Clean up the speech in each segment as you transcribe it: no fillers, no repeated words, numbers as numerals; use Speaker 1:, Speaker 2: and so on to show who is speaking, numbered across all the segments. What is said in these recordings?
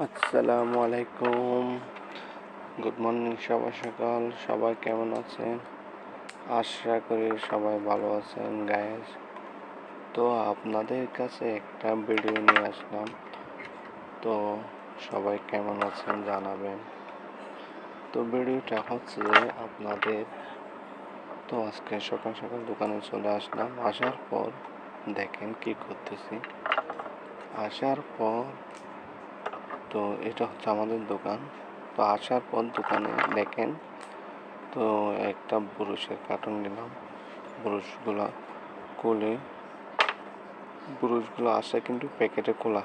Speaker 1: আসসালামু আলাইকুম। Good morning, সকাল সবাই কেমন আছেন? আশা করি সবাই ভালো আছেন গাইস। তো আপনাদের কাছে একটা ভিডিও নিয়ে আসলাম, তো সবাই কেমন আছেন জানাবেন। তো ভিডিওটা হচ্ছে যে আপনাদের, তো আজকে সকাল সকাল দোকানে চলে আসলাম। আসার পর দেখেন কি করতেছি। আসার পর তো এটা হচ্ছে আমাদের দোকান। তো আসার পর দোকানে দেখেন, তো একটা ব্রুশের কার্টন নিলাম। ব্রুশগুলো খুলে, ব্রুশগুলো আসে কিন্তু প্যাকেটে খোলা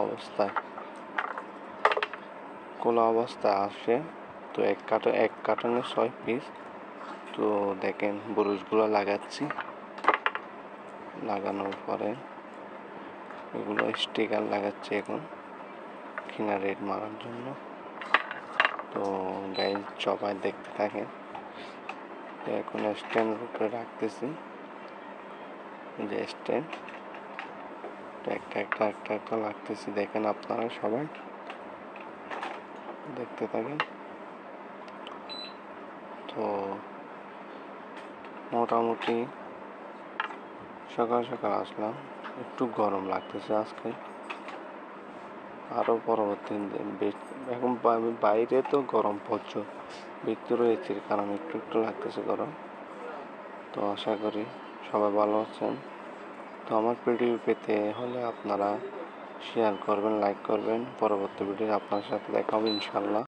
Speaker 1: অবস্থায় আসে। তো এক কার্টনে 6 পিস। তো দেখেন ব্রুশগুলো লাগাচ্ছি। লাগানোর পরে এগুলো স্টিকার লাগাচ্ছি এখন কিনা রেড মারার জন্য। তো গাইজ সবাই দেখতে থাকেন। তো এখন স্ট্যান্ডের উপরে রাখতেছি, যে স্ট্যান্ড একটা লাগতেছি। দেখেন আপনারা সবাই দেখতে থাকেন। তো মোটামুটি সকাল সকাল আসলাম, একটু গরম লাগতেছে আজকে। আরও পরবর্তী এখন বাইরে তো গরম প্রচুর, ভিতরে এসির কারণে একটু একটু লাগতেছে গরম। তো আশা করি সবাই ভালো আছেন। তো আমার ভিডিও পেতে হলে আপনারা শেয়ার করবেন, লাইক করবেন। পরবর্তী ভিডিও আপনার সাথে দেখা হবে ইনশাল্লাহ।